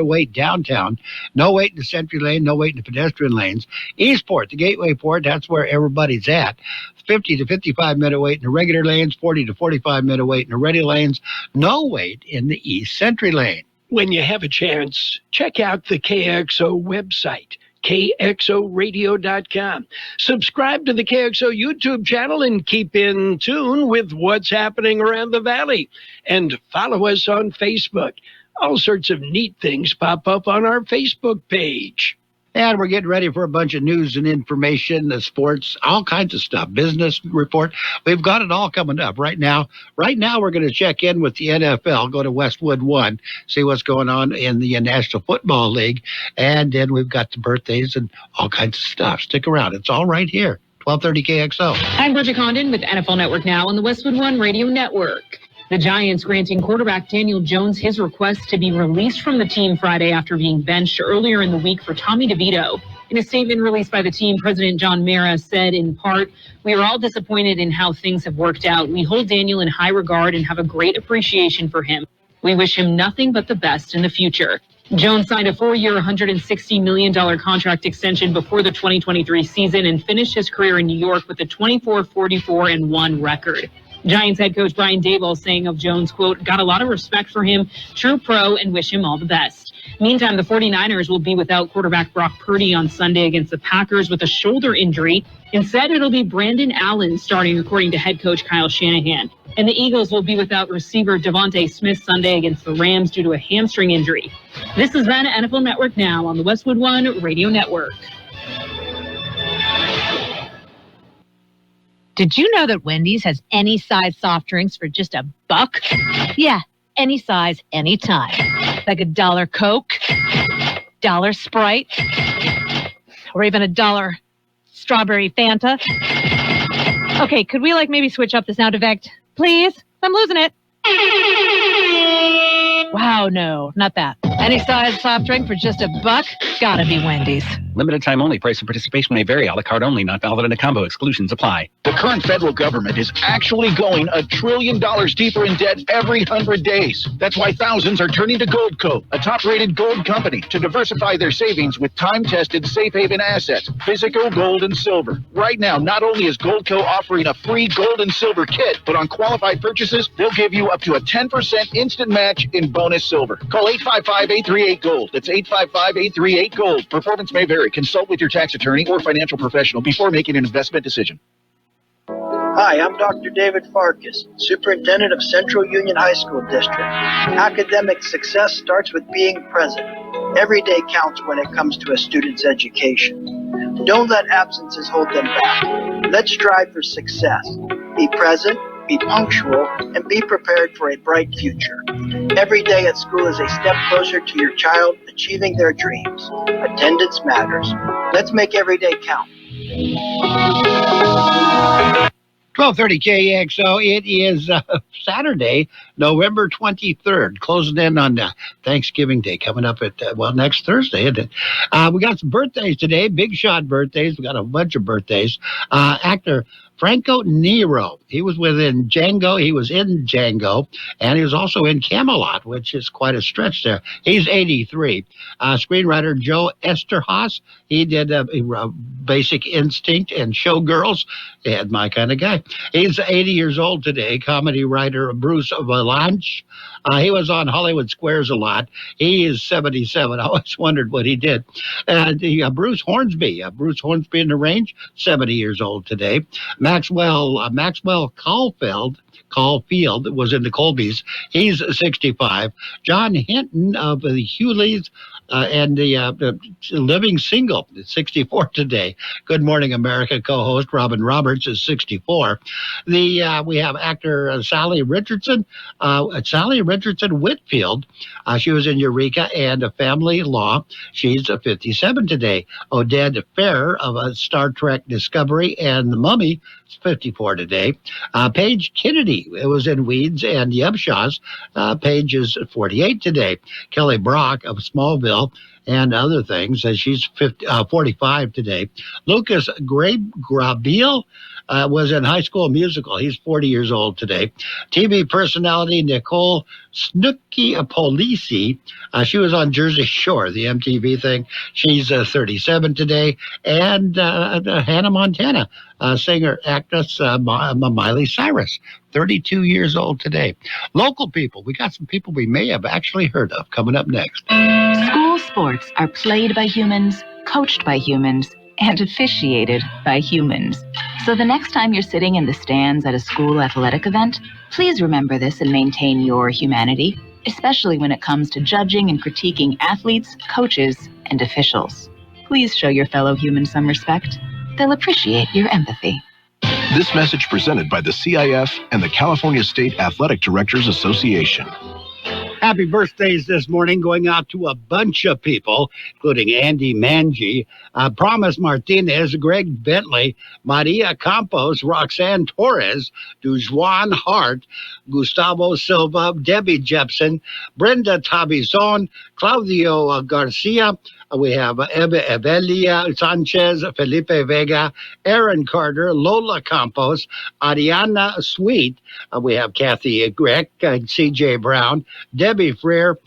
wait downtown. No wait in the Century Lane, no wait in the pedestrian lanes. Eastport, the Gateway Port, that's where everybody's at. 50 to 55-minute wait in the regular lanes, 40 to 45-minute wait in the ready lanes. No wait in the East Century Lane. When you have a chance, check out the KXO website, kxoradio.com. Subscribe to the KXO YouTube channel and keep in tune with what's happening around the valley. And follow us on Facebook. All sorts of neat things pop up on our Facebook page. And we're getting ready for a bunch of news and information, the sports, all kinds of stuff, business report. We've got it all coming up right now. Right now, we're going to check in with the NFL, go to Westwood 1, see what's going on in the National Football League. And then we've got the birthdays and all kinds of stuff. Stick around. It's all right here. 1230 KXO. I'm Bridget Condon with NFL Network Now on the Westwood 1 Radio Network. The Giants granting quarterback Daniel Jones his request to be released from the team Friday after being benched earlier in the week for Tommy DeVito. In a statement released by the team, President John Mara said, in part, "We are all disappointed in how things have worked out. We hold Daniel in high regard and have a great appreciation for him. We wish him nothing but the best in the future." Jones signed a 4-year, $160 million contract extension before the 2023 season and finished his career in New York with a 24-44-1 record. Giants head coach Brian Daboll saying of Jones, quote, "Got a lot of respect for him, true pro, and wish him all the best." Meantime, the 49ers will be without quarterback Brock Purdy on Sunday against the Packers with a shoulder injury. Instead, it'll be Brandon Allen starting, according to head coach Kyle Shanahan. And the Eagles will be without receiver Devontae Smith Sunday against the Rams due to a hamstring injury. This is Vanna NFL Network Now on the Westwood 1 Radio Network. Did you know that Wendy's has any size soft drinks for just $1? Yeah, any size, anytime. Like $1 Coke, $1 Sprite, or even $1 strawberry Fanta. Okay, could we maybe switch up the sound effect? Please? I'm losing it. Wow, no, not that. Any size soft drink for just $1? Gotta be Wendy's. Limited time only. Price and participation may vary. A la carte only. Not valid in a combo. Exclusions apply. The current federal government is actually going $1 trillion deeper in debt every 100 days. That's why thousands are turning to Goldco, a top-rated gold company, to diversify their savings with time-tested safe haven assets, physical gold and silver. Right now, not only is Goldco offering a free gold and silver kit, but on qualified purchases, they'll give you up to a 10% instant match in bonus silver. Call 855-838-GOLD. That's 855-838-GOLD. Performance may vary. Consult with your tax attorney or financial professional before making an investment decision. Hi, I'm Dr. David Farkas, Superintendent of Central Union High School District. Academic success starts with being present. Every day counts when it comes to a student's education. Don't let absences hold them back. Let's strive for success. Be present, be punctual, and be prepared for a bright future. Every day at school is a step closer to your child achieving their dreams. Attendance matters. Let's make every day count. 1230 KXO. It is Saturday, November 23rd, closing in on Thanksgiving Day, coming up at, next Thursday, isn't it? We got some birthdays today, big shot birthdays. We got a bunch of birthdays. Actor Franco Nero, he was in Django, and he was also in Camelot, which is quite a stretch there. He's 83. Screenwriter Joe Esterhaus, he did Basic Instinct and Showgirls, and my kind of guy. He's 80 years old today. Comedy writer Bruce Valanche, he was on Hollywood Squares a lot. He is 77. I always wondered what he did. Bruce Hornsby in the Range, 70 years old today. Maxwell Caulfield was in the Colbys. He's 65. John Hinton of the Hewleys and the Living Single is 64 today. Good Morning America co-host Robin Roberts is 64. We have actor Sally Richardson Whitfield. She was in Eureka and Family Law. She's 57 today. Oded Fehr of Star Trek Discovery and The Mummy It's 54 today. Paige Kennedy, it was in Weeds and the Upshaws. Paige is 48 today. Kelly Brock of Smallville and other things, she's 45 today. Lucas Grabeel was in High School Musical. He's 40 years old today. TV personality Nicole Snooki Polisi, she was on Jersey Shore, the MTV thing. She's 37 today. And Hannah Montana, singer, actress Miley Cyrus, 32 years old today. Local people, we got some people we may have actually heard of coming up next. School sports are played by humans, coached by humans, and officiated by humans. So the next time you're sitting in the stands at a school athletic event, please remember this and maintain your humanity, especially when it comes to judging and critiquing athletes, coaches, and officials. Please show your fellow humans some respect. They'll appreciate your empathy. This message presented by the CIF and the California State Athletic Directors Association. Happy birthdays this morning going out to a bunch of people, including Andy Manji, Promise Martinez, Greg Bentley, Maria Campos, Roxanne Torres, Dujuan Hart, Gustavo Silva, Debbie Jepson, Brenda Tabizon, Claudio Garcia. We have Evelia Sanchez, Felipe Vega, Aaron Carter, Lola Campos, Ariana Sweet. We have Kathy Greck, C.J. Brown, Debbie Freer,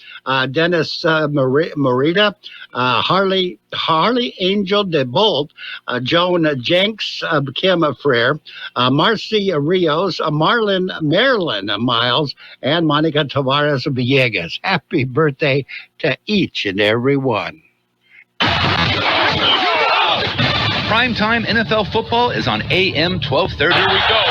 Dennis Morita, Harley Angel DeBolt, Joan Jenks, Kim Freer, Marcy Rios, Marilyn Miles, and Monica Tavares Villegas. Happy birthday to each and every one. Primetime NFL football is on AM 1230. Here we go.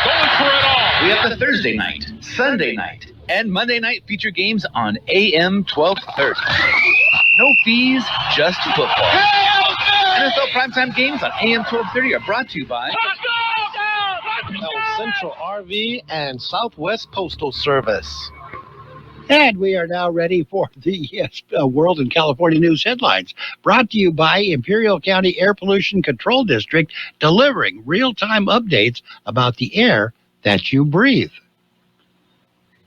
Going for it all. We have the Thursday night, Sunday night, and Monday night feature games on AM 1230. No fees, just football. NFL primetime games on AM 1230 are brought to you by Central RV and Southwest Postal Service. And we are now ready for the World and California News headlines, brought to you by Imperial County Air Pollution Control District, delivering real-time updates about the air that you breathe.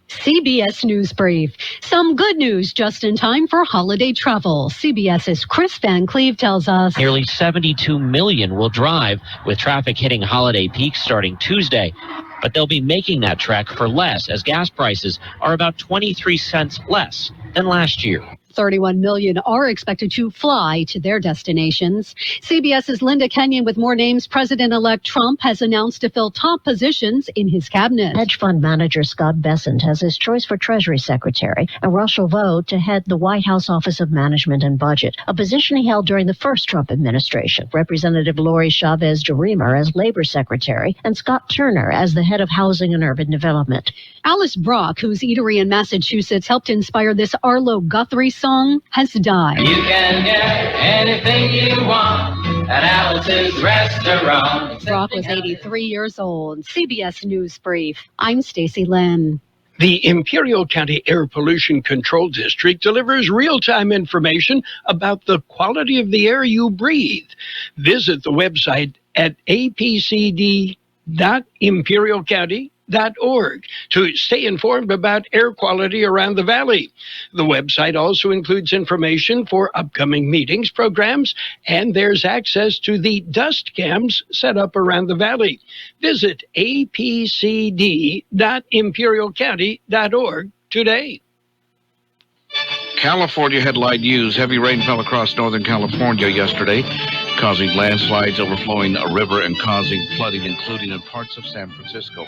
CBS News Brief. Some good news just in time for holiday travel. CBS's Chris Van Cleve tells us nearly 72 million will drive, with traffic hitting holiday peaks starting Tuesday. But they'll be making that trek for less, as gas prices are about 23 cents less than last year. 31 million are expected to fly to their destinations. CBS's Linda Kenyon with more names. President-elect Trump has announced to fill top positions in his cabinet. Hedge fund manager Scott Bessent has his choice for Treasury Secretary and Russell Vought to head the White House Office of Management and Budget, a position he held during the first Trump administration. Representative Lori Chavez-DeRemer as Labor Secretary and Scott Turner as the head of Housing and Urban Development. Alice Brock, whose eatery in Massachusetts helped inspire this Arlo Guthrie song, has died. You can get anything you want at Alice's restaurant. Brock was 83 years old. CBS News Brief. I'm Stacy Lynn. The Imperial County Air Pollution Control District delivers real-time information about the quality of the air you breathe. Visit the website at apcd.imperialcounty.org to stay informed about air quality around the valley. The website also includes information for upcoming meetings, programs, and there's access to the dust cams set up around the valley. Visit apcd.imperialcounty.org today. California headline news. Heavy rain fell across Northern California yesterday, causing landslides, overflowing a river, and causing flooding, including in parts of San Francisco.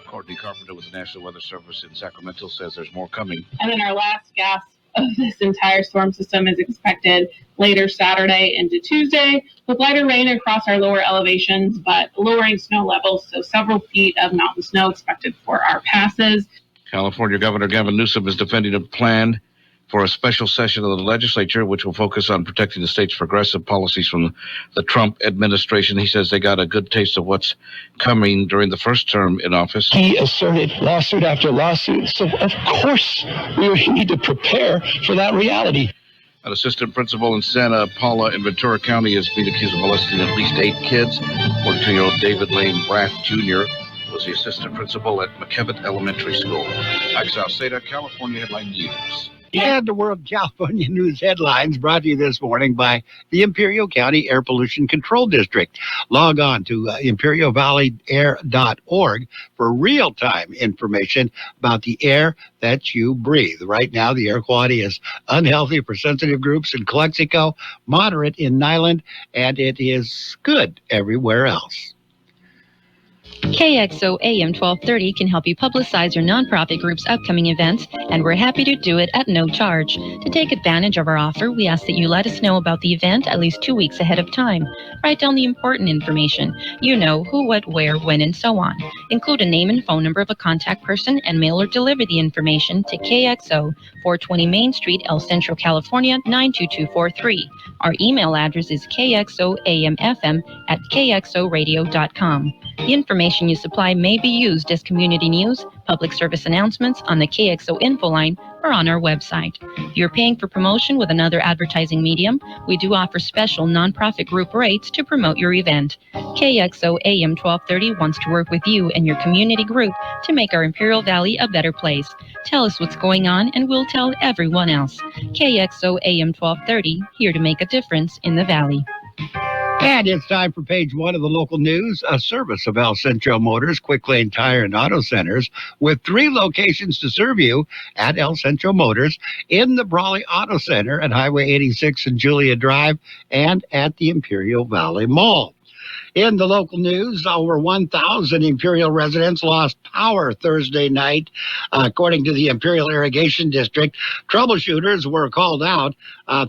Courtney Carpenter with the National Weather Service in Sacramento says there's more coming. And then our last gasp of this entire storm system is expected later Saturday into Tuesday, with lighter rain across our lower elevations, but lowering snow levels, so several feet of mountain snow expected for our passes. California Governor Gavin Newsom is defending a plan for a special session of the legislature, which will focus on protecting the state's progressive policies from the Trump administration. He says they got a good taste of what's coming during the first term in office. He asserted lawsuit after lawsuit. So, of course, we need to prepare for that reality. An assistant principal in Santa Paula in Ventura County has been accused of molesting at least 8 kids. 42-year-old David Lane Brath Jr. was the assistant principal at McKevitt Elementary School. Kxo Seda, California Headline News. And the World California News headlines brought to you this morning by the Imperial County Air Pollution Control District. Log on to imperialvalleyair.org for real-time information about the air that you breathe. Right now, the air quality is unhealthy for sensitive groups in Calexico, moderate in Nyland, and it is good everywhere else. KXO AM 1230 can help you publicize your nonprofit group's upcoming events, and we're happy to do it at no charge. To take advantage of our offer, we ask that you let us know about the event at least 2 weeks ahead of time. Write down the important information. You know, who, what, where, when, and so on. Include a name and phone number of a contact person and mail or deliver the information to KXO, 420 Main Street, El Centro, California, 92243. Our email address is kxoamfm@kxoradio.com. The information you supply may be used as community news, public service announcements on the KXO info line, or on our website. If you're paying for promotion with another advertising medium, we do offer special nonprofit group rates to promote your event. KXO AM 1230 wants to work with you and your community group to make our Imperial Valley a better place. Tell us what's going on and we'll tell everyone else. KXO AM 1230, here to make a difference in the Valley. And it's time for page 1 of the local news, a service of El Centro Motors, Quick Lane Tire and Auto Centers, with 3 locations to serve you at El Centro Motors, in the Brawley Auto Center at Highway 86 and Julia Drive, and at the Imperial Valley Mall. In the local news, over 1,000 Imperial residents lost power Thursday night, according to the Imperial Irrigation District. Troubleshooters were called out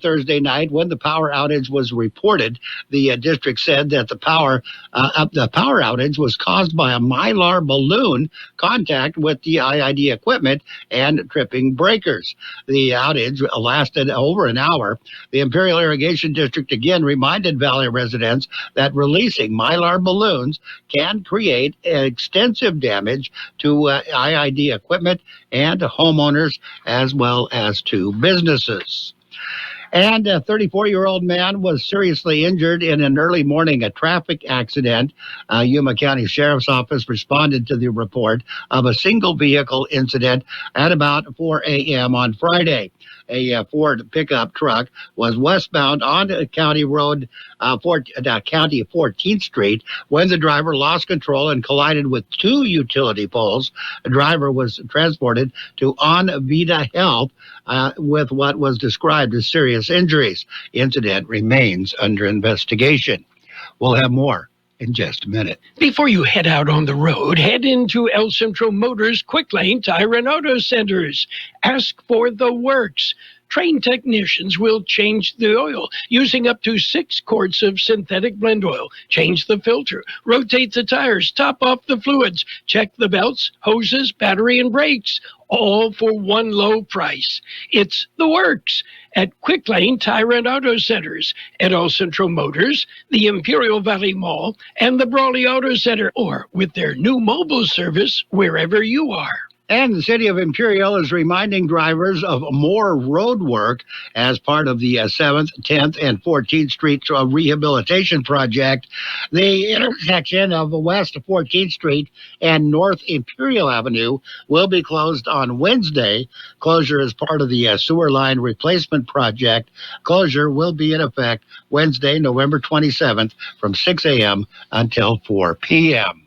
Thursday night when the power outage was reported. The district said that the power outage was caused by a Mylar balloon contact with the IID equipment and tripping breakers. The outage lasted over an hour. The Imperial Irrigation District again reminded Valley residents that releasing Mylar balloons can create extensive damage to IID equipment and homeowners, as well as to businesses. And a 34-year-old man was seriously injured in an early morning traffic accident. Yuma County Sheriff's Office responded to the report of a single vehicle incident at about 4 a.m. on Friday. A Ford pickup truck was westbound on County Road, County 14th Street, when the driver lost control and collided with 2 utility poles. The driver was transported to On Vida Health with what was described as serious injuries. Incident remains under investigation. We'll have more in just a minute. Before you head out on the road, head into El Centro Motors Quick Lane Tire and Auto Centers. Ask for the works. Trained technicians will change the oil using up to 6 quarts of synthetic blend oil. Change the filter, rotate the tires, top off the fluids, check the belts, hoses, battery, and brakes, all for one low price. It's the works at Quick Lane Tire and Auto Centers, at El Centro Motors, the Imperial Valley Mall, and the Brawley Auto Center, or with their new mobile service wherever you are. And the city of Imperial is reminding drivers of more road work as part of the 7th, 10th, and 14th Street rehabilitation project. The intersection of West 14th Street and North Imperial Avenue will be closed on Wednesday. Closure is part of the sewer line replacement project. Closure will be in effect Wednesday, November 27th from 6 a.m. until 4 p.m.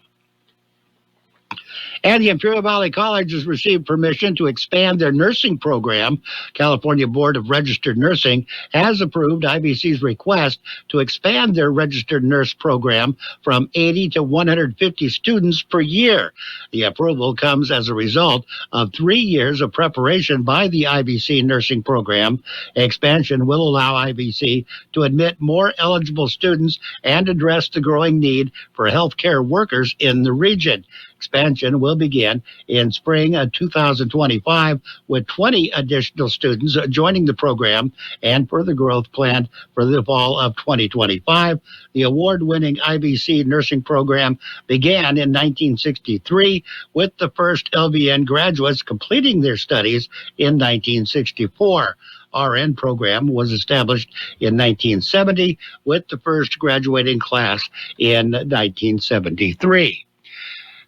And the Imperial Valley College has received permission to expand their nursing program. California Board of Registered Nursing has approved IVC's request to expand their registered nurse program from 80 to 150 students per year. The approval comes as a result of 3 years of preparation by the IVC nursing program. Expansion will allow IVC to admit more eligible students and address the growing need for healthcare workers in the region. Expansion will begin in spring 2025, with 20 additional students joining the program and further growth planned for the fall of 2025. The award-winning IBC nursing program began in 1963, with the first LVN graduates completing their studies in 1964. RN program was established in 1970, with the first graduating class in 1973.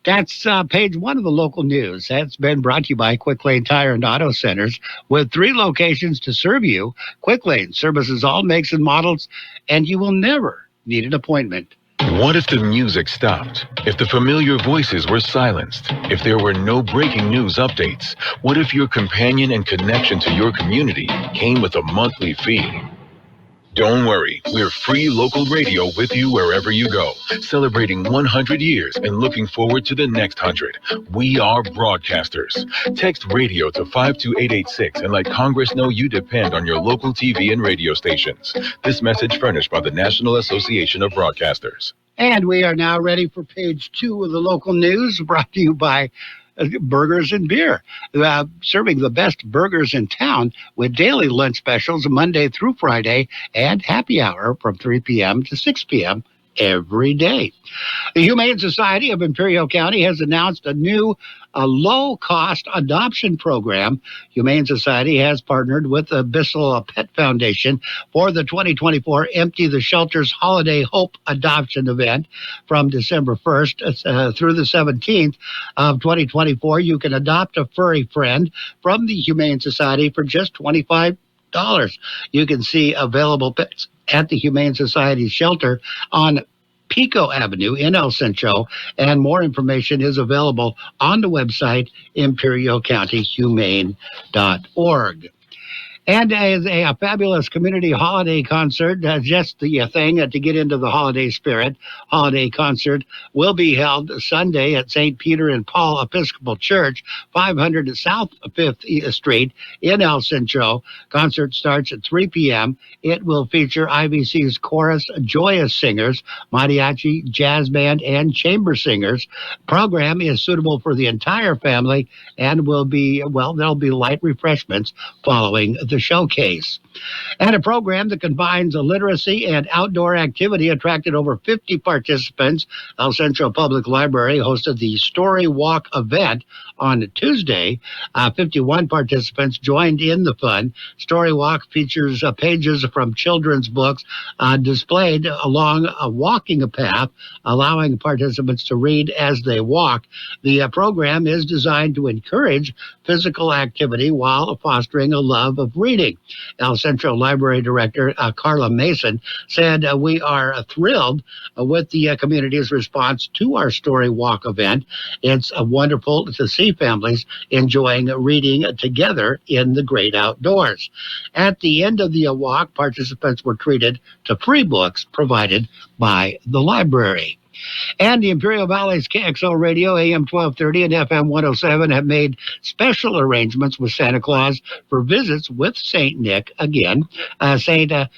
That's page one of the local news. That's been brought to you by Quick Lane Tire and Auto Centers, with 3 locations to serve you. Quick Lane services all makes and models, and you will never need an appointment. What if the music stopped? If the familiar voices were silenced? If there were no breaking news updates? What if your companion and connection to your community came with a monthly fee? Don't worry, we're free local radio with you wherever you go, celebrating 100 years and looking forward to the next 100. We are broadcasters. Text radio to 52886 and let Congress know you depend on your local TV and radio stations. This message furnished by the National Association of Broadcasters. And we are now ready for page 2 of the local news, brought to you by Burgers and Beer, serving the best burgers in town with daily lunch specials Monday through Friday and happy hour from 3 p.m. to 6 p.m. every day. The Humane Society of Imperial County has announced a new low-cost adoption program. Humane Society has partnered with the Bissell Pet Foundation for the 2024 Empty the Shelters Holiday Hope Adoption event from December 1st through the 17th of 2024. You can adopt a furry friend from the Humane Society for just $25. You can see available pets at the Humane Society shelter on Pico Avenue in El Centro, and more information is available on the website imperialcountyhumane.org. And as a fabulous community holiday concert, just the thing to get into the holiday spirit. Holiday concert will be held Sunday at St. Peter and Paul Episcopal Church, 500 South 5th Street in El Centro. Concert starts at 3 p.m. It will feature IBC's chorus joyous singers, mariachi, jazz band, and chamber singers. Program is suitable for the entire family and will be, there'll be light refreshments following the showcase. And a program that combines literacy and outdoor activity attracted over 50 participants. El Centro Public Library hosted the Story Walk event on Tuesday. 51 participants joined in the fun. Story Walk features pages from children's books displayed along a walking path, allowing participants to read as they walk. The program is designed to encourage physical activity while fostering a love of reading. El Centro Library Director Carla Mason said, we are thrilled with the community's response to our Story Walk event. It's wonderful to see families enjoying reading together in the great outdoors. At the end of the walk, participants were treated to free books provided by the library. And the Imperial Valley's Kxo Radio AM 1230 and FM 107 have made special arrangements with Santa Claus for visits with St. Nick again. Santa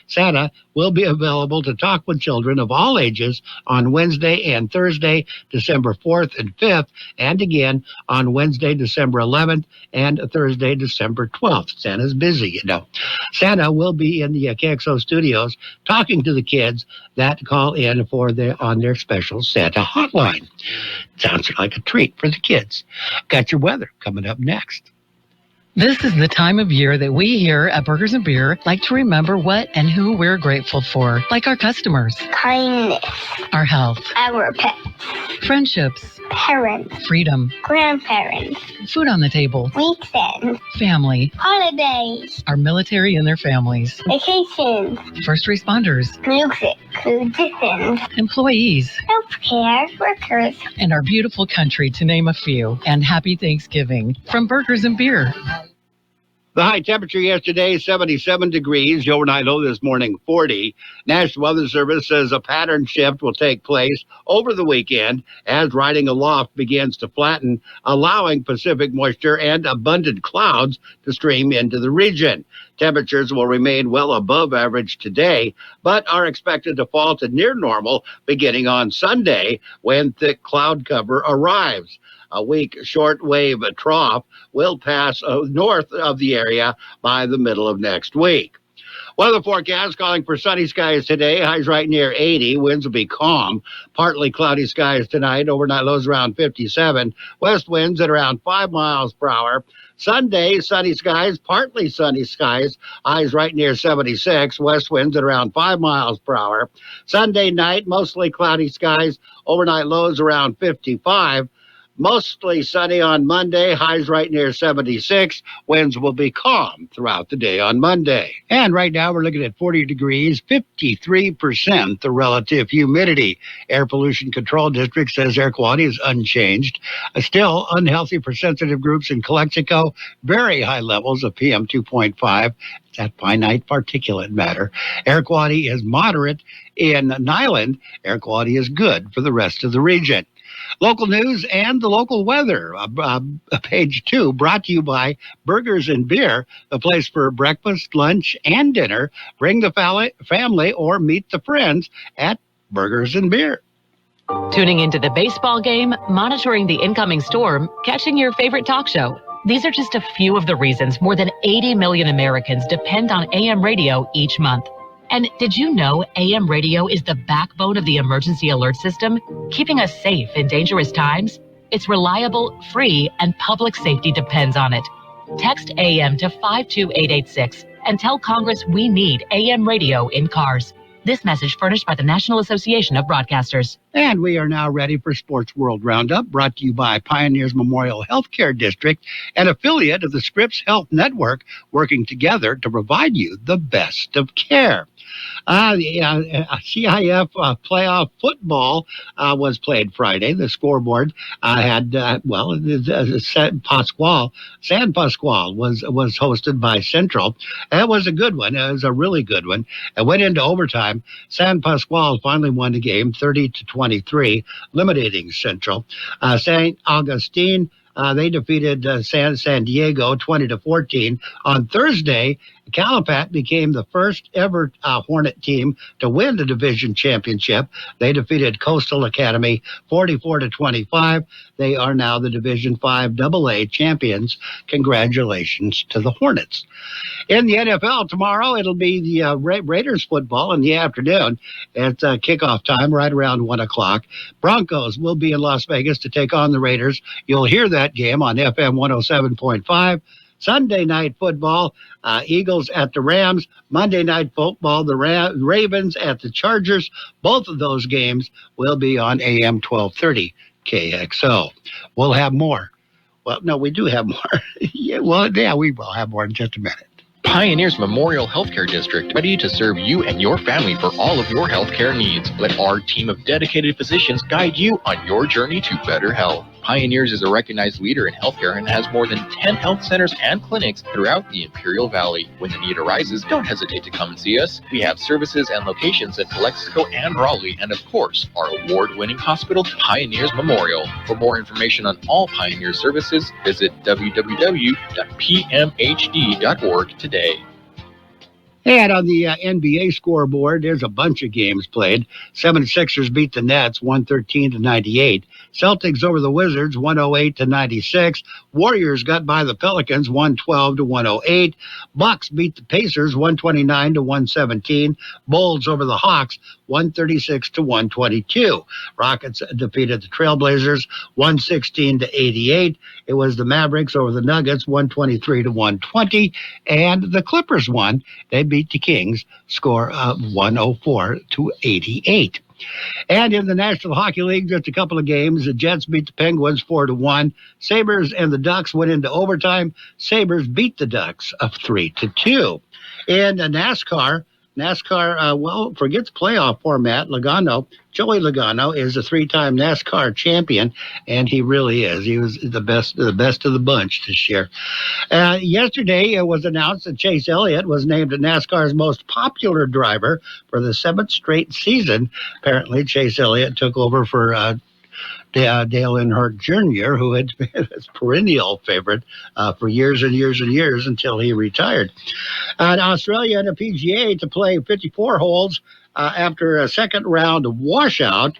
will be available to talk with children of all ages on Wednesday and Thursday, December 4th and 5th, and again on Wednesday, December 11th, and Thursday, December 12th. Santa's busy, you know. Santa will be in the Kxo studios talking to the kids that call in on their special Santa hotline. Sounds like a treat for the kids. Got your weather coming up next. This is the time of year that we here at Burgers and Beer like to remember what and who we're grateful for, like our customers, kindness, our health, our pets, friendships, parents, freedom, grandparents, food on the table, weekends, family, holidays, our military and their families, vacations, first responders, music, musicians, employees, healthcare workers, and our beautiful country, to name a few. And happy Thanksgiving from Burgers and Beer. The high temperature yesterday, 77 degrees. The overnight low this morning, 40. National Weather Service says a pattern shift will take place over the weekend as riding aloft begins to flatten, allowing Pacific moisture and abundant clouds to stream into the region. Temperatures will remain well above average today, but are expected to fall to near normal beginning on Sunday when thick cloud cover arrives. A weak shortwave trough will pass north of the area by the middle of next week. Weather forecast calling for sunny skies today. Highs right near 80. Winds will be calm. Partly cloudy skies tonight. Overnight lows around 57. West winds at around 5 miles per hour. Sunday, sunny skies, partly sunny skies. Highs right near 76. West winds at around 5 miles per hour. Sunday night, mostly cloudy skies. Overnight lows around 55. Mostly sunny on Monday, highs right near 76. Winds will be calm throughout the day on Monday. And right now we're looking at 40 degrees, 53% the relative humidity. Air Pollution Control District says air quality is unchanged. Still unhealthy for sensitive groups in Calexico. Very high levels of PM 2.5. That finite particulate matter. Air quality is moderate in Nyland. Air quality is good for the rest of the region. Local news and the local weather. Page 2 brought to you by Burgers and Beer, the place for breakfast, lunch, and dinner. Bring the family or meet the friends at Burgers and Beer. Tuning into the baseball game, monitoring the incoming storm, catching your favorite talk show. These are just a few of the reasons more than 80 million Americans depend on AM radio each month. And did you know AM radio is the backbone of the emergency alert system, keeping us safe in dangerous times? It's reliable, free, and public safety depends on it. Text AM to 52886 and tell Congress we need AM radio in cars. This message furnished by the National Association of Broadcasters. And we are now ready for Sports World Roundup, brought to you by Pioneers Memorial Healthcare District, an affiliate of the Scripps Health Network, working together to provide you the best of care. The CIF playoff football was played Friday. The scoreboard had, San Pasquale was hosted by Central. That was a good one. It was a really good one. It went into overtime. San Pasquale finally won the game 30-23, eliminating Central. St. Augustine, they defeated San Diego 20-14. On Thursday, Calapat became the first ever Hornet team to win the division championship. They defeated Coastal Academy 44-25. They are now the Division 5 AA champions. Congratulations to the Hornets. In the NFL tomorrow, it'll be the Raiders football in the afternoon. It's kickoff time right around 1 o'clock. Broncos will be in Las Vegas to take on the Raiders. You'll hear that game on FM 107.5. Sunday night football, Eagles at the Rams. Monday night football, the Ravens at the Chargers. Both of those games will be on AM 1230 KXO. We'll have more. Well, no, we do have more. We will have more in just a minute. Pioneers Memorial Healthcare District, ready to serve you and your family for all of your healthcare needs. Let our team of dedicated physicians guide you on your journey to better health. Pioneers is a recognized leader in healthcare and has more than 10 health centers and clinics throughout the Imperial Valley. When the need arises, don't hesitate to come and see us. We have services and locations in Calexico and Raleigh, and of course, our award-winning hospital, Pioneers Memorial. For more information on all Pioneer services, visit www.pmhd.org today. And on the NBA scoreboard, there's a bunch of games played. 76ers beat the Nets 113-98. Celtics over the Wizards 108-96. Warriors got by the Pelicans 112-108. Bucks beat the Pacers 129-117. Bulls over the Hawks 136-122. Rockets defeated the Trailblazers 116-88. It was the Mavericks over the Nuggets 123-120. And the Clippers won. They beat the Kings, score of 104-88. And in the National Hockey League, just a couple of games. The Jets beat the Penguins 4-1. Sabres and the Ducks went into overtime. Sabres beat the Ducks of 3-2. In NASCAR, forgets playoff format. Joey Logano is a 3-time NASCAR champion, and he really is. He was the best of the bunch this year. Yesterday, it was announced that Chase Elliott was named NASCAR's most popular driver for the 7th straight season. Apparently, Chase Elliott took over for Dale Earnhardt Jr., who had been his perennial favorite for years and years and years until he retired. In Australia and the PGA to play 54 holes after a second-round washout,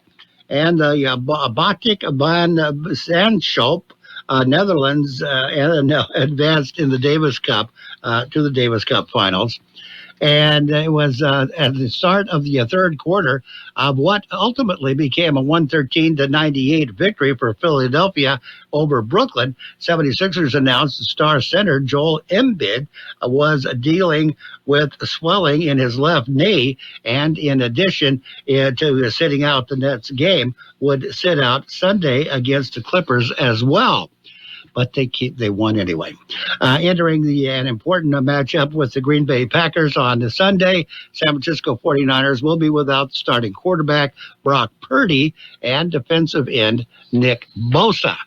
and the Batik van Zandschulp, Netherlands, advanced in the Davis Cup to the Davis Cup finals. And it was at the start of the third quarter of what ultimately became a 113-98 victory for Philadelphia over Brooklyn. 76ers announced the star center Joel Embiid was dealing with swelling in his left knee, and in addition to sitting out the Nets game, would sit out Sunday against the Clippers as well. But they won anyway. Entering an important matchup with the Green Bay Packers on the Sunday, San Francisco 49ers will be without starting quarterback Brock Purdy and defensive end Nick Bosa.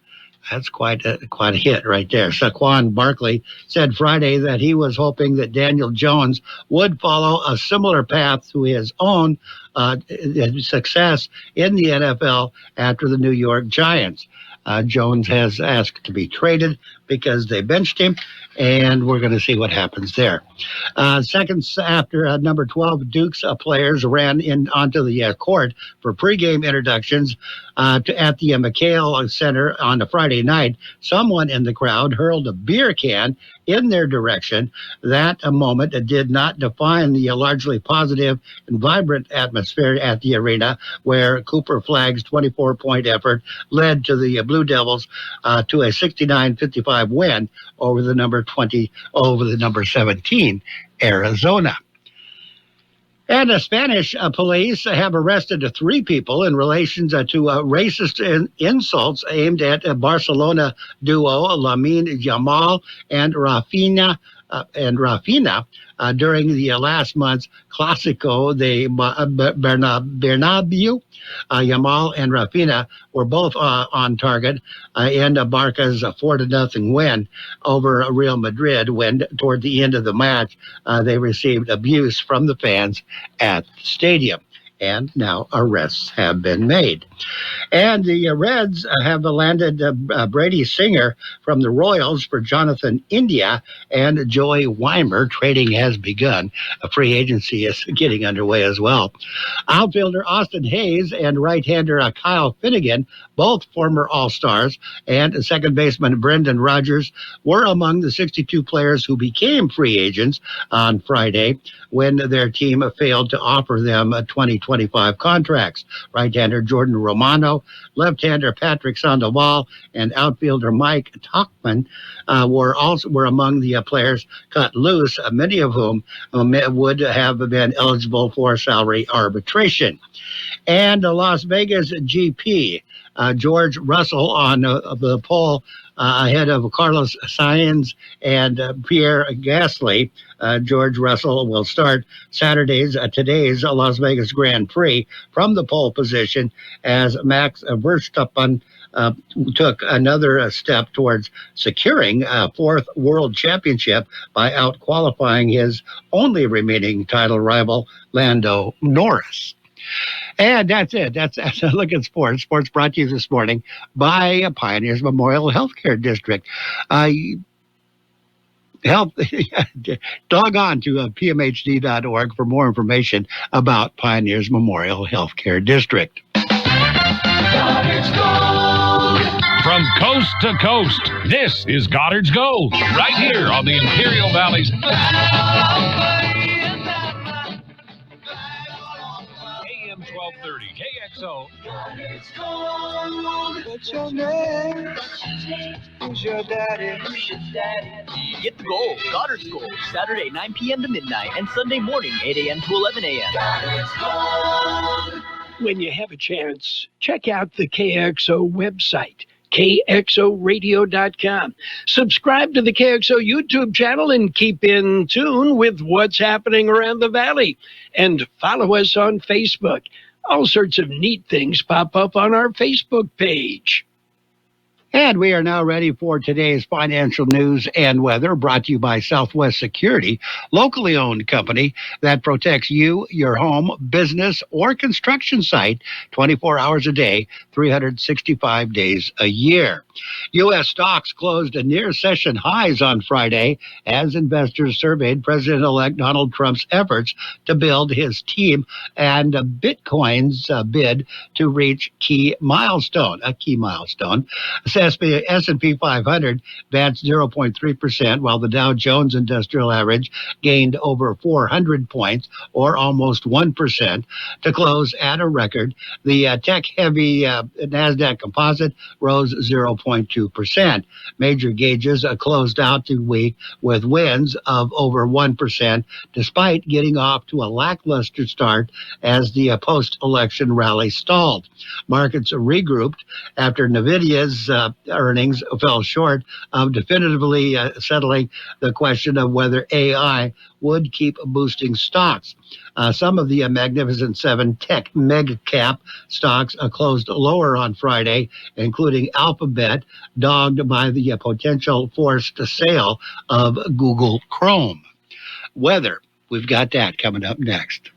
That's quite a hit right there. Saquon Barkley said Friday that he was hoping that Daniel Jones would follow a similar path to his own success in the NFL after the New York Giants. Jones has asked to be traded because they benched him, and we're going to see what happens there. Seconds after number 12 Duke's players ran onto the court for pregame introductions at the McHale Center on a Friday night, someone in the crowd hurled a beer can in their direction. That moment did not define the largely positive and vibrant atmosphere at the arena, where Cooper Flagg's 24-point effort led to the Blue Devils to a 69-55 win over the number 17 Arizona. And the Spanish police have arrested 3 people in relation to racist insults aimed at Barcelona duo Lamine Yamal and Rafinha during the last month's Clásico de Bernabéu. Yamal and Rafinha were both on target in Barca's 4-0 win over Real Madrid, when toward the end of the match they received abuse from the fans at the stadium. And now arrests have been made. And the Reds have landed Brady Singer from the Royals for Jonathan India and Joey Weimer. Trading has begun. A free agency is getting underway as well. Outfielder Austin Hayes and right-hander Kyle Finnegan, both former All-Stars, and second baseman Brendan Rodgers were among the 62 players who became free agents on Friday when their team failed to offer them 2025 contracts. Right-hander Jordan Romano, left-hander Patrick Sandoval, and outfielder Mike Tauchman were among the players cut loose, many of whom would have been eligible for salary arbitration. And the Las Vegas GP, George Russell on the pole ahead of Carlos Sainz and Pierre Gasly. George Russell will start today's Las Vegas Grand Prix from the pole position as Max Verstappen took another step towards securing a 4th world championship by out-qualifying his only remaining title rival, Lando Norris. And that's it. That's a look at sports. Sports brought to you this morning by Pioneers Memorial Healthcare District. Log on to pmhd.org for more information about Pioneers Memorial Healthcare District. Goddard's Gold. From coast to coast, this is Goddard's Gold, right here on the Imperial Valley's AM 1230 KXO. Goddard's Gold. What's your name? Who's your daddy? Get the gold, Goddard's Gold, Saturday 9 p.m. to midnight and Sunday morning 8 a.m. to 11 a.m. Goddard's Gold. When you have a chance, check out the KXO website, kxoradio.com. Subscribe to the KXO YouTube channel and keep in tune with what's happening around the valley. And follow us on Facebook. All sorts of neat things pop up on our Facebook page. And we are now ready for today's financial news and weather, brought to you by Southwest Security, locally owned company that protects you, your home, business, or construction site 24 hours a day, 365 days a year. U.S. stocks closed at near session highs on Friday as investors surveyed President-elect Donald Trump's efforts to build his team and Bitcoin's bid to reach a key milestone. S&P 500 advanced 0.3%, while the Dow Jones Industrial Average gained over 400 points, or almost 1%, to close at a record. The tech-heavy NASDAQ Composite rose 0.2%. Major gauges closed out the week with wins of over 1%, despite getting off to a lackluster start as the post-election rally stalled. Markets regrouped after NVIDIA's earnings fell short of definitively settling the question of whether AI would keep boosting stocks. Some of the Magnificent Seven tech mega cap stocks closed lower on Friday, including Alphabet, dogged by the potential forced sale of Google Chrome. Weather, we've got that coming up next.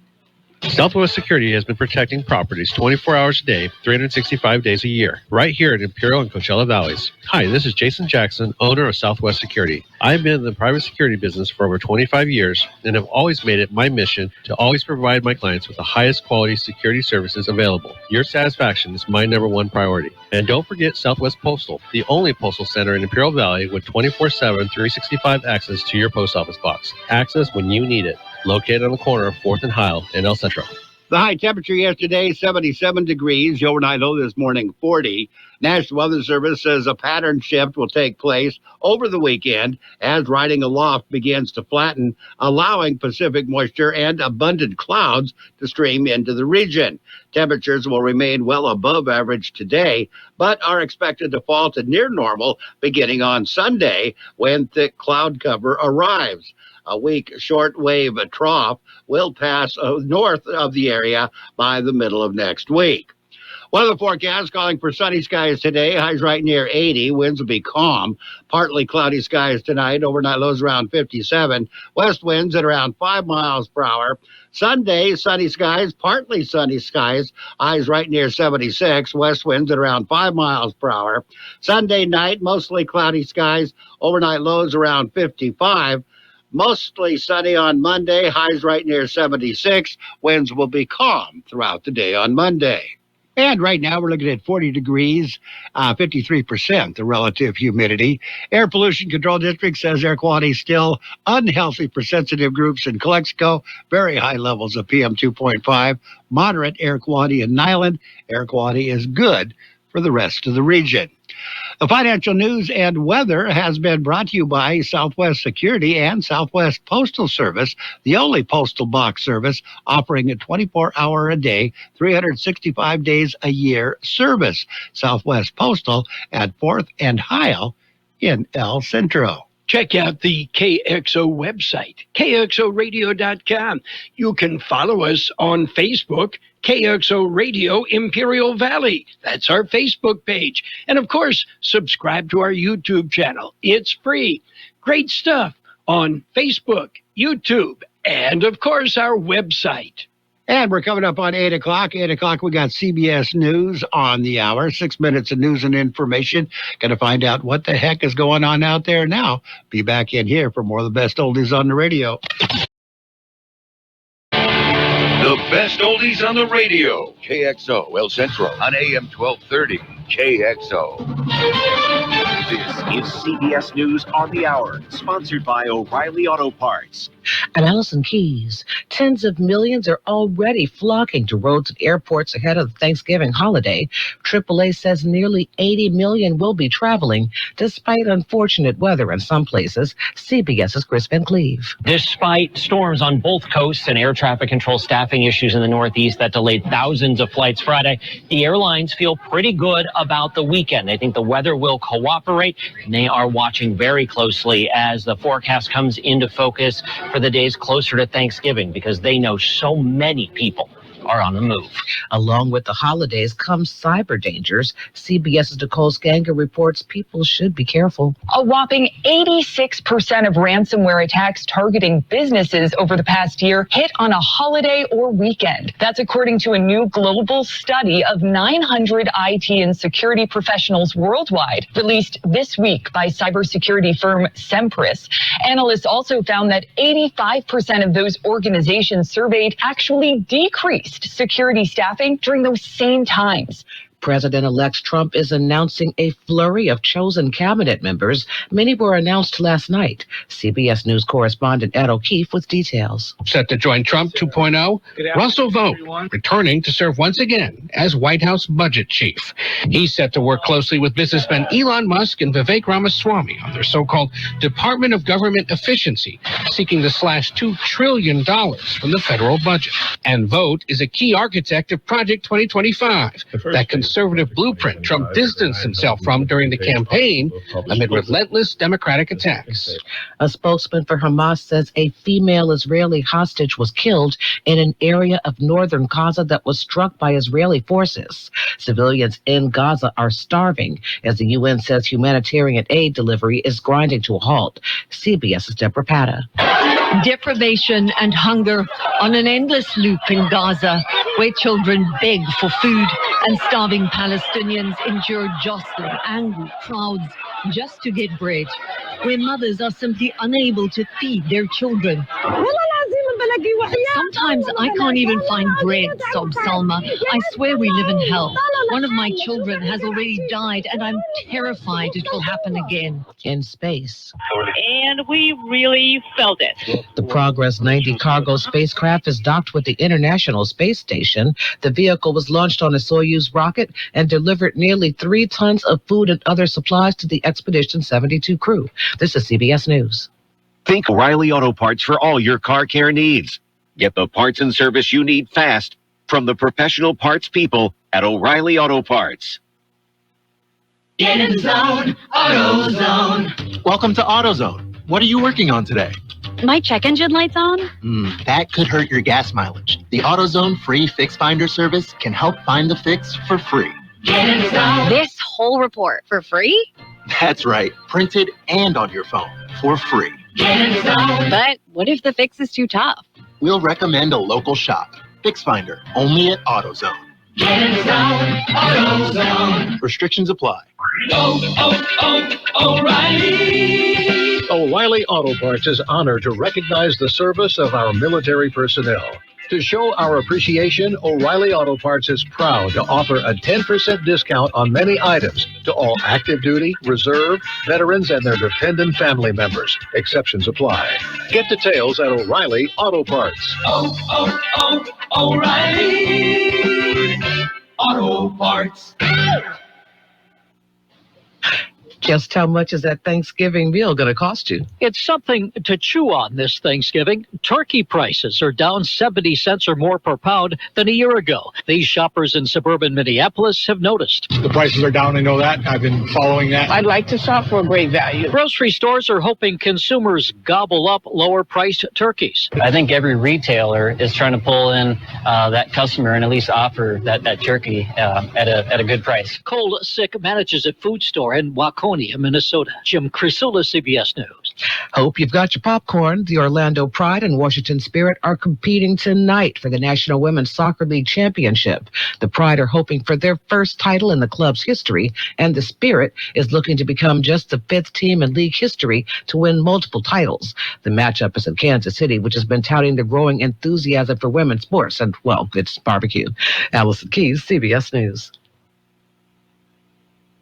Southwest Security has been protecting properties 24 hours a day, 365 days a year, right here in Imperial and Coachella Valleys. Hi, this is Jason Jackson, owner of Southwest Security. I've been in the private security business for over 25 years and have always made it my mission to always provide my clients with the highest quality security services available. Your satisfaction is my number one priority. And don't forget Southwest Postal, the only postal center in Imperial Valley with 24/7, 365 access to your post office box. Access when you need it. Located on the corner of 4th and Heil in El Centro. The high temperature yesterday, 77 degrees. The overnight low this morning, 40. National Weather Service says a pattern shift will take place over the weekend as riding aloft begins to flatten, allowing Pacific moisture and abundant clouds to stream into the region. Temperatures will remain well above average today, but are expected to fall to near normal beginning on Sunday when thick cloud cover arrives. A weak shortwave trough will pass north of the area by the middle of next week. Weather forecast calling for sunny skies today. Highs right near 80. Winds will be calm. Partly cloudy skies tonight. Overnight lows around 57. West winds at around 5 miles per hour. Sunday, sunny skies, partly sunny skies. Highs right near 76. West winds at around 5 miles per hour. Sunday night, mostly cloudy skies. Overnight lows around 55. Mostly sunny on Monday, highs right near 76. Winds will be calm throughout the day on Monday. And right now we're looking at 40 degrees, 53% the relative humidity. Air Pollution Control District says air quality is still unhealthy for sensitive groups in Calexico. Very high levels of PM 2.5. Moderate air quality in Nyland. Air quality is good for the rest of the region. The financial news and weather has been brought to you by Southwest Security and Southwest Postal Service, the only postal box service offering a 24-hour-a-day, 365 days a year service. Southwest Postal at 4th and Heil in El Centro. Check out the KXO website, kxoradio.com. You can follow us on Facebook, KXO Radio Imperial Valley. That's our Facebook page. And of course, subscribe to our YouTube channel. It's free. Great stuff on Facebook, YouTube, and of course, our website. And we're coming up on 8 o'clock. 8 o'clock, we got CBS News on the hour. 6 minutes of news and information. Going to find out what the heck is going on out there now. Be back in here for more of the best oldies on the radio. The best oldies on the radio. KXO El Centro on AM 1230. KXO. This is CBS News on the Hour, sponsored by O'Reilly Auto Parts. At Allison Keys, tens of millions are already flocking to roads and airports ahead of the Thanksgiving holiday. AAA says nearly 80 million will be traveling, despite unfortunate weather in some places. CBS's Chris Van Cleve. Despite storms on both coasts and air traffic control staffing issues in the Northeast that delayed thousands of flights Friday, the airlines feel pretty good about the weekend. They think the weather will cooperate, and they are watching very closely as the forecast comes into focus for the days closer to Thanksgiving, because they know so many people are on the move. Along with the holidays comes cyber dangers. CBS's Nicole Skanger reports people should be careful. A whopping 86% of ransomware attacks targeting businesses over the past year hit on a holiday or weekend. That's according to a new global study of 900 IT and security professionals worldwide, released this week by cybersecurity firm Sempris. Analysts also found that 85% of those organizations surveyed actually decreased security staffing during those same times. President-elect Trump is announcing a flurry of chosen cabinet members. Many were announced last night. CBS News correspondent Ed O'Keefe with details. Set to join Trump 2.0, Russell Vought, returning to serve once again as White House budget chief. He's set to work closely with businessmen Elon Musk and Vivek Ramaswamy on their so-called Department of Government Efficiency, seeking to slash $2 trillion from the federal budget. And Vought is a key architect of Project 2025, that conservative blueprint Trump distanced himself from during the campaign amid relentless Democratic attacks. A spokesman for Hamas says a female Israeli hostage was killed in an area of northern Gaza that was struck by Israeli forces. Civilians in Gaza are starving as the UN says humanitarian aid delivery is grinding to a halt. CBS's Deborah Pata. Deprivation and hunger on an endless loop in Gaza, where children beg for food and starving Palestinians endure jostling, angry crowds just to get bread, where mothers are simply unable to feed their children. Sometimes I can't even find bread, sobbed Salma. I swear we live in hell. One of my children has already died, and I'm terrified it will happen again. In space. And we really felt it. The Progress 90 cargo spacecraft is docked with the International Space Station. The vehicle was launched on a Soyuz rocket and delivered nearly 3 tons of food and other supplies to the Expedition 72 crew. This is CBS News. Think O'Reilly Auto Parts for all your car care needs. Get the parts and service you need fast from the professional parts people at O'Reilly Auto Parts. Get in the zone, AutoZone. Welcome to AutoZone. What are you working on today? My check engine light's on? That could hurt your gas mileage. The AutoZone free Fix Finder service can help find the fix for free. Get in the zone. This whole report for free? That's right, printed and on your phone for free. Get in the zone. But what if the fix is too tough? We'll recommend a local shop. Fix Finder, only at AutoZone. Get in the zone, AutoZone. Restrictions apply. O'Reilly. O'Reilly Auto Parts is honored to recognize the service of our military personnel. To show our appreciation, O'Reilly Auto Parts is proud to offer a 10% discount on many items to all active duty, reserve, veterans, and their dependent family members. Exceptions apply. Get details at O'Reilly Auto Parts. O'Reilly Auto Parts. Just how much is that Thanksgiving meal going to cost you? It's something to chew on this Thanksgiving. Turkey prices are down 70 cents or more per pound than a year ago. These shoppers in suburban Minneapolis have noticed. The prices are down, I know that. I've been following that. I'd like to shop for a great value. Grocery stores are hoping consumers gobble up lower-priced turkeys. I think every retailer is trying to pull in that customer and at least offer that turkey at a good price. Cole Sick manages a food store in Waconia, Minnesota. Jim Crisula, CBS News. Hope you've got your popcorn. The Orlando Pride and Washington Spirit are competing tonight for the National Women's Soccer League Championship. The Pride are hoping for their first title in the club's history, and the Spirit is looking to become just the 5th team in league history to win multiple titles. The matchup is in Kansas City, which has been touting the growing enthusiasm for women's sports, and, well, it's barbecue. Allison Keys, CBS News.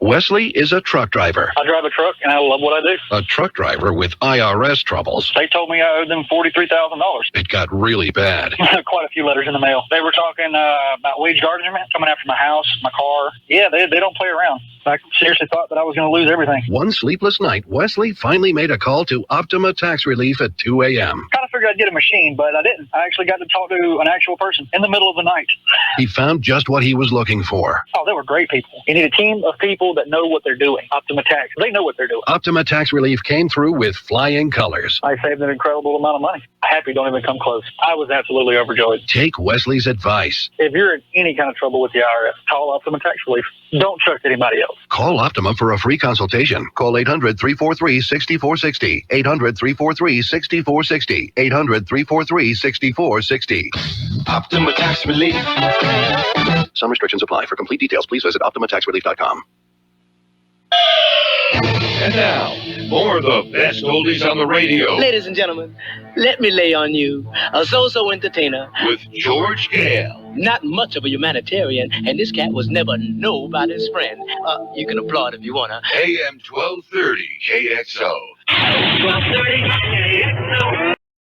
Wesley is a truck driver. I drive a truck, and I love what I do. A truck driver with IRS troubles. They told me I owed them $43,000. It got really bad. Quite a few letters in the mail. They were talking about wage garnishment, coming after my house, my car. Yeah, they don't play around. I seriously thought that I was going to lose everything. One sleepless night, Wesley finally made a call to Optima Tax Relief at 2 a.m. Kind of figured I'd get a machine, but I didn't. I actually got to talk to an actual person in the middle of the night. He found just what he was looking for. Oh, they were great people. You need a team of people that know what they're doing. Optima Tax, they know what they're doing. Optima Tax Relief came through with flying colors. I saved an incredible amount of money. Happy don't even come close. I was absolutely overjoyed. Take Wesley's advice. If you're in any kind of trouble with the IRS, call Optima Tax Relief. Don't trust anybody else. Call Optima for a free consultation. Call 800-343-6460. 800-343-6460. 800-343-6460. Optima Tax Relief. Some restrictions apply. For complete details, please visit OptimaTaxRelief.com. And now, more of the best oldies on the radio. Ladies and gentlemen, let me lay on you a so-so entertainer With George Gale. Not much of a humanitarian, and this cat was never nobody's friend. You can applaud if you wanna. AM 1230 KXO. 1230 KXO.